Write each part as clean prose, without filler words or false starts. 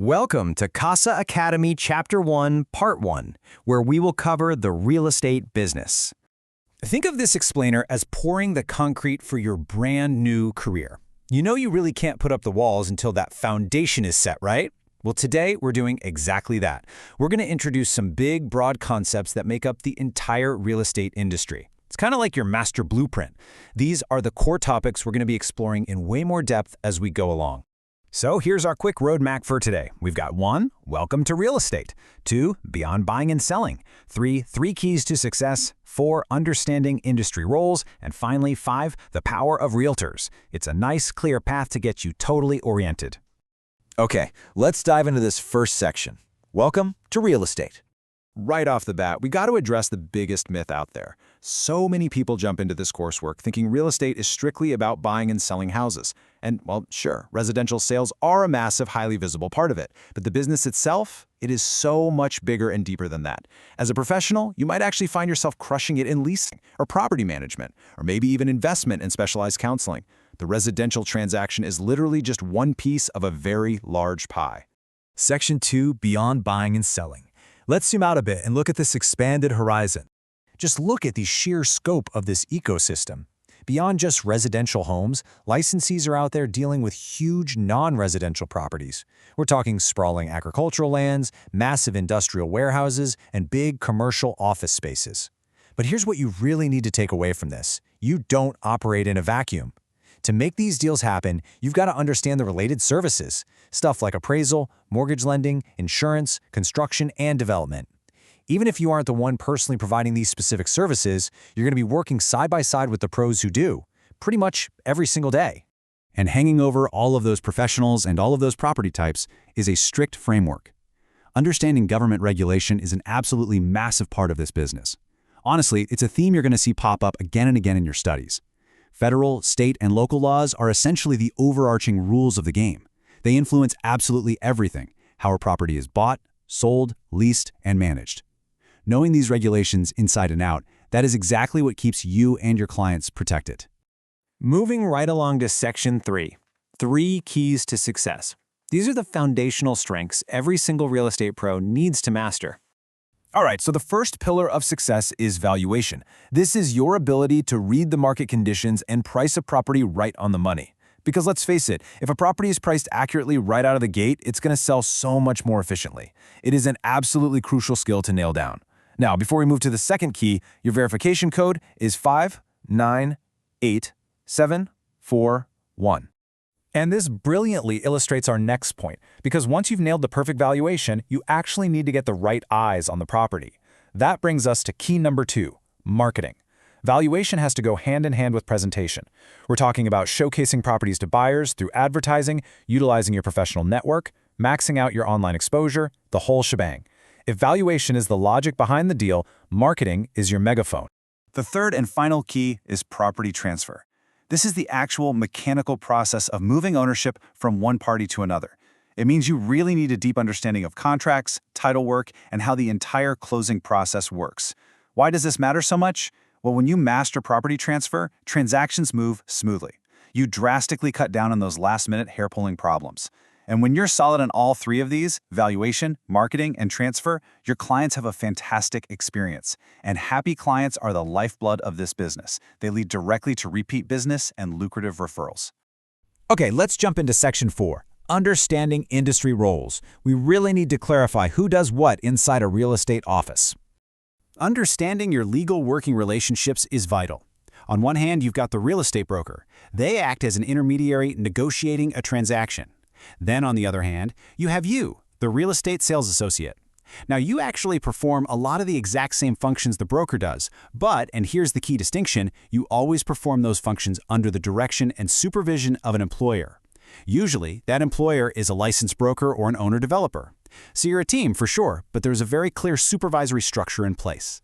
Welcome to Casa Academy Chapter 1, Part 1, where we will cover the real estate business. Think of this explainer as pouring the concrete for your brand new career. You know you really can't put up the walls until that foundation is set, right? Well, today we're doing exactly that. We're going to introduce some big, broad concepts that make up the entire real estate industry. It's kind of like your master blueprint. These are the core topics we're going to be exploring in way more depth as we go along. So here's our quick roadmap for today. We've got 1, welcome to real estate. 2, beyond buying and selling. 3 keys to success. 4, understanding industry roles. And finally, 5, the power of realtors. It's a nice, clear path to get you totally oriented. Okay, let's dive into this first section. Welcome to real estate. Right off the bat, we got to address the biggest myth out there. So many people jump into this coursework thinking real estate is strictly about buying and selling houses. And, well, sure, residential sales are a massive, highly visible part of it. But the business itself, it is so much bigger and deeper than that. As a professional, you might actually find yourself crushing it in leasing or property management, or maybe even investment and specialized counseling. The residential transaction is literally just one piece of a very large pie. Section 2, beyond buying and selling. Let's zoom out a bit and look at this expanded horizon. Just look at the sheer scope of this ecosystem. Beyond just residential homes, licensees are out there dealing with huge non-residential properties. We're talking sprawling agricultural lands, massive industrial warehouses, and big commercial office spaces. But here's what you really need to take away from this. You don't operate in a vacuum. To make these deals happen, you've got to understand the related services, stuff like appraisal, mortgage lending, insurance, construction, and development. Even if you aren't the one personally providing these specific services, you're going to be working side by side with the pros who do, pretty much every single day. And hanging over all of those professionals and all of those property types is a strict framework. Understanding government regulation is an absolutely massive part of this business. Honestly, it's a theme you're going to see pop up again and again in your studies. Federal, state, and local laws are essentially the overarching rules of the game. They influence absolutely everything: how a property is bought, sold, leased, and managed. Knowing these regulations inside and out, that is exactly what keeps you and your clients protected. Moving right along to Section 3 keys to success. These are the foundational strengths every single real estate pro needs to master. All right, so the first pillar of success is valuation. This is your ability to read the market conditions and price a property right on the money. Because let's face it, if a property is priced accurately right out of the gate, it's going to sell so much more efficiently. It is an absolutely crucial skill to nail down. Now, before we move to the second key, your verification code is 598741. And this brilliantly illustrates our next point, because once you've nailed the perfect valuation, you actually need to get the right eyes on the property. That brings us to key number 2, marketing. Valuation has to go hand in hand with presentation. We're talking about showcasing properties to buyers through advertising, utilizing your professional network, maxing out your online exposure, the whole shebang. If valuation is the logic behind the deal, marketing is your megaphone. The third and final key is property transfer. This is the actual mechanical process of moving ownership from one party to another. It means you really need a deep understanding of contracts, title work, and how the entire closing process works. Why does this matter so much? Well, when you master property transfer, transactions move smoothly. You drastically cut down on those last-minute hair-pulling problems. And when you're solid on all 3 of these, valuation, marketing, and transfer, your clients have a fantastic experience. And happy clients are the lifeblood of this business. They lead directly to repeat business and lucrative referrals. Okay, let's jump into Section 4, understanding industry roles. We really need to clarify who does what inside a real estate office. Understanding your legal working relationships is vital. On one hand, you've got the real estate broker. They act as an intermediary negotiating a transaction. Then, on the other hand, you have you, the real estate sales associate. Now, you actually perform a lot of the exact same functions the broker does, but, and here's the key distinction, you always perform those functions under the direction and supervision of an employer. Usually, that employer is a licensed broker or an owner-developer. So you're a team for sure, but there's a very clear supervisory structure in place.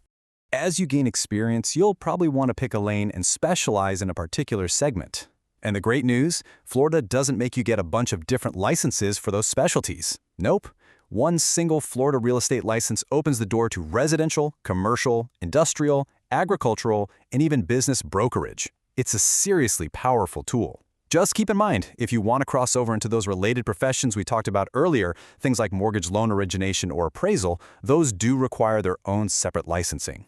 As you gain experience, you'll probably want to pick a lane and specialize in a particular segment. And the great news, Florida doesn't make you get a bunch of different licenses for those specialties. Nope. One single Florida real estate license opens the door to residential, commercial, industrial, agricultural, and even business brokerage. It's a seriously powerful tool. Just keep in mind, if you want to cross over into those related professions we talked about earlier, things like mortgage loan origination or appraisal, those do require their own separate licensing.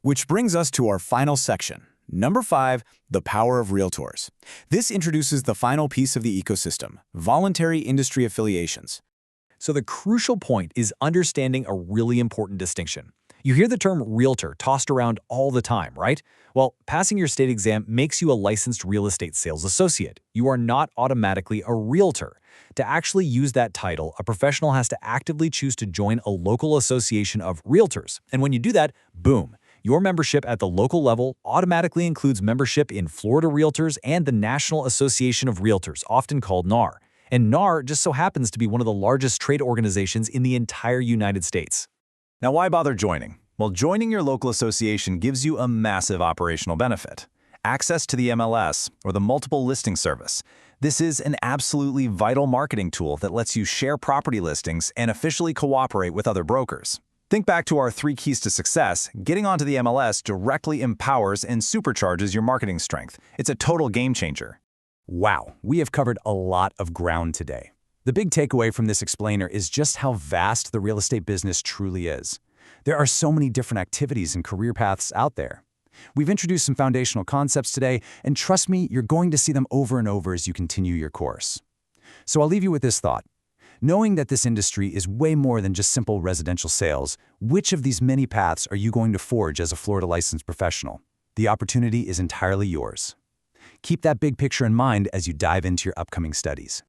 Which brings us to our final section. Number 5, the power of realtors. This introduces the final piece of the ecosystem, voluntary industry affiliations. So the crucial point is understanding a really important distinction. You hear the term realtor tossed around all the time, right? Well, passing your state exam makes you a licensed real estate sales associate. You are not automatically a realtor. To actually use that title, a professional has to actively choose to join a local association of realtors. And when you do that, boom, your membership at the local level automatically includes membership in Florida Realtors and the National Association of Realtors, often called NAR. And NAR just so happens to be one of the largest trade organizations in the entire United States. Now, why bother joining? Well, joining your local association gives you a massive operational benefit. Access to the MLS, or the multiple listing service. This is an absolutely vital marketing tool that lets you share property listings and officially cooperate with other brokers. Think back to our 3 keys to success. Getting onto the MLS directly empowers and supercharges your marketing strength. It's a total game changer. Wow, we have covered a lot of ground today. The big takeaway from this explainer is just how vast the real estate business truly is. There are so many different activities and career paths out there. We've introduced some foundational concepts today, and trust me, you're going to see them over and over as you continue your course. So I'll leave you with this thought. Knowing that this industry is way more than just simple residential sales, which of these many paths are you going to forge as a Florida licensed professional? The opportunity is entirely yours. Keep that big picture in mind as you dive into your upcoming studies.